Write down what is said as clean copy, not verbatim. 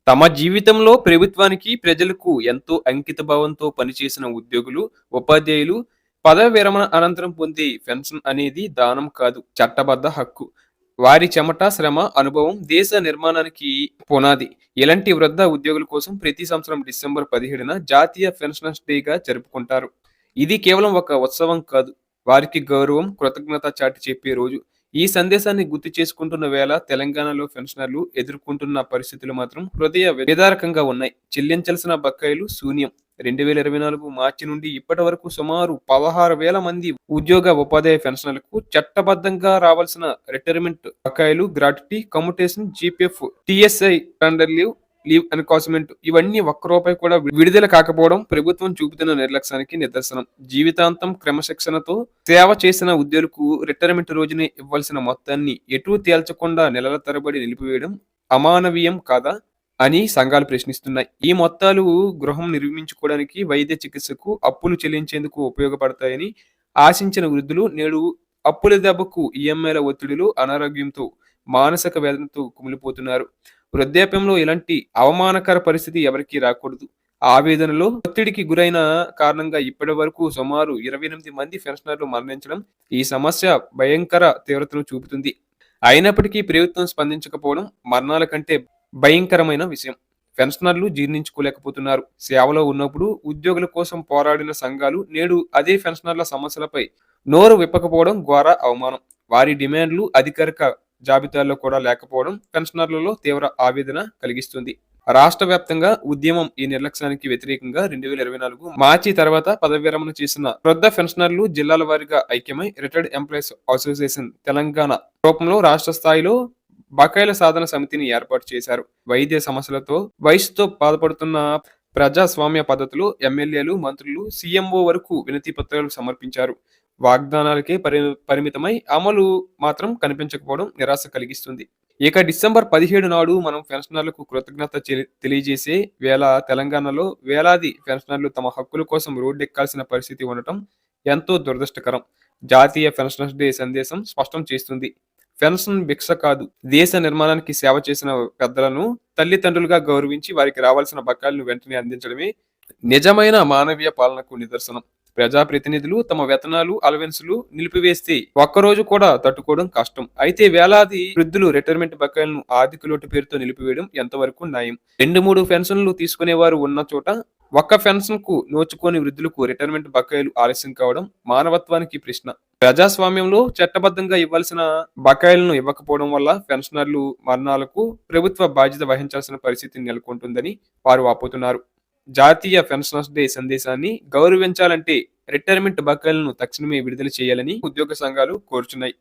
తమ జీవితంలో ప్రభుత్వానికి, ప్రజలకు ఎంతో అంకితభావంతో పనిచేసిన ఉద్యోగులు, ఉపాధ్యాయులు పదవి విరమణ అనంతరం పొందే పెన్షన్ అనేది దానం కాదు, చట్టబద్ధ హక్కు. వారి చెమట, శ్రమ, అనుభవం దేశ నిర్మాణానికి పునాది. ఇలాంటి వృద్ధ ఉద్యోగుల కోసం ప్రతి సంవత్సరం డిసెంబర్ 17న జాతీయ పెన్షనర్స్ డేగా జరుపుకుంటారు. ఇది కేవలం ఒక ఉత్సవం కాదు. వారికి గౌరవం, కృతజ్ఞత చాటి చెప్పే రోజు. ఈ సందేశాన్ని గుర్తు చేసుకుంటున్న వేళ తెలంగాణలో పెన్షనర్లు ఎదుర్కొంటున్న పరిస్థితులు మాత్రం హృదయ విదారకంగా ఉన్నాయి. చెల్లించాల్సిన బకాయిలు శూన్యం. 2024 మార్చి నుండి ఇప్పటి వరకు సుమారు 16,000 మంది ఉద్యోగ ఉపాధ్యాయ పెన్షనర్లకు చట్టబద్ధంగా రావాల్సిన రిటైర్మెంట్ బకాయిలు, gratuity, commutation, GPF, TSI, tender leave encashment ఇవన్నీ ఒక్క రూపాయి కూడా విడుదల కాకపోవడం ప్రభుత్వం చూపుతున్న నిర్లక్ష్యానికి నిదర్శనం. జీవితాంతం క్రమశిక్షణతో సేవ చేసిన ఉద్యోగులకు రిటైర్మెంట్ రోజునే ఇవ్వాల్సిన మొత్తాన్ని ఎటూ తేల్చకుండా నెలల తరబడి నిలిపివేయడం అమానవీయం కాదా అని సంఘాలు ప్రశ్నిస్తున్నాయి. ఈ మొత్తాలు గృహం నిర్మించుకోవడానికి, వైద్య చికిత్సకు, అప్పులు చెల్లించేందుకు ఉపయోగపడతాయని ఆశించిన వృద్ధులు నేడు అప్పుల దెబ్బకు, ఈఎంఐల ఒత్తిడిలో, అనారోగ్యంతో, మానసిక వేదనతో కుమిలిపోతున్నారు. వృద్ధాప్యంలో ఇలాంటి అవమానకర పరిస్థితి ఎవరికీ రాకూడదు. ఆవేదనలో ఒత్తిడికి గురైన కారణంగా ఇప్పటి వరకు సుమారు 28 మంది పెన్షనర్లు మరణించడం ఈ సమస్య భయంకర తీవ్రతను చూపుతుంది. అయినప్పటికీ ప్రభుత్వం స్పందించకపోవడం మరణాల కంటే భయంకరమైన విషయం. పెన్షనర్లు జీర్ణించుకోలేకపోతున్నారు. సేవలో ఉన్నప్పుడు ఉద్యోగుల కోసం పోరాడిన సంఘాలు నేడు అదే పెన్షనర్ల సమస్యలపై నోరు విప్పకపోవడం ఘోర అవమానం. వారి డిమాండ్లు అధికారిక జాబితాల్లో కూడా లేకపోవడం పెన్షనర్లలో తీవ్ర ఆవేదన కలిగిస్తుంది. రాష్ట్ర వ్యాప్తంగా ఉద్యమం ఈ నిర్లక్ష్యానికి వ్యతిరేకంగా 2024 మార్చి తర్వాత పదవి విరమణ చేసిన వృద్ధ పెన్షనర్లు జిల్లాల వారీగా ఐక్యమై రిటైర్డ్ ఎంప్లాయీస్ అసోసియేషన్ తెలంగాణ రూపంలో రాష్ట్ర స్థాయిలో బకాయిల సాధన సమితిని ఏర్పాటు చేశారు. వైద్య సమస్యలతో వయసుతో బాధపడుతున్న ప్రజాస్వామ్య పద్ధతిలో ఎమ్మెల్యేలు, మంత్రులు, సీఎంఓ వరకు వినతి పత్రాలు సమర్పించారు. వాగ్దానాలకే పరిమితమై అమలు మాత్రం కనిపించకపోవడం నిరాశ కలిగిస్తుంది. ఇక డిసెంబర్ 17 నాడు మనం పెన్షనర్లకు కృతజ్ఞత తెలియజేసే వేళ తెలంగాణలో వేలాది పెన్షనర్లు తమ హక్కుల కోసం రోడ్డెక్కాల్సిన పరిస్థితి ఉండటం ఎంతో దురదృష్టకరం. జాతీయ పెన్షనర్స్ డే సందేశం స్పష్టం చేస్తుంది. పెన్షన్ భిక్ష కాదు. దేశ నిర్మాణానికి సేవ చేసిన పెద్దలను తల్లిదండ్రులుగా గౌరవించి వారికి రావాల్సిన బకాయిలను వెంటనే అందించడమే నిజమైన మానవీయ పాలనకు నిదర్శనం. ప్రజాప్రతినిధులు తమ వేతనాలు, అలవెన్సులు నిలిపివేస్తే ఒక్కరోజు కూడా తట్టుకోవడం కష్టం. అయితే వేలాది వృద్ధులు రిటైర్మెంట్ బకాయిలను ఆర్థిక లోటు పేరుతో నిలిపివేయడం ఎంతవరకు న్యాయం? 2-3 పెన్షన్లు తీసుకునేవారు ఉన్న చోట ఒక్క పెన్షన్ కు నోచుకోని వృద్ధులకు రిటైర్మెంట్ బకాయిలు ఆలస్యం కావడం మానవత్వానికి ప్రశ్న. ప్రజాస్వామ్యంలో చట్టబద్ధంగా ఇవ్వాల్సిన బకాయిలను ఇవ్వకపోవడం వల్ల పెన్షనర్లు మరణాలకు ప్రభుత్వ బాధ్యత వహించాల్సిన పరిస్థితి నెలకొంటుందని వారు వాపోతున్నారు. జాతీయ పెన్షనర్స్ డే సందేశాన్ని గౌరవించాలంటే రిటైర్మెంట్ బకాయిలను తక్షణమే విడుదల చేయాలని ఉద్యోగ సంఘాలు కోరుచున్నాయి.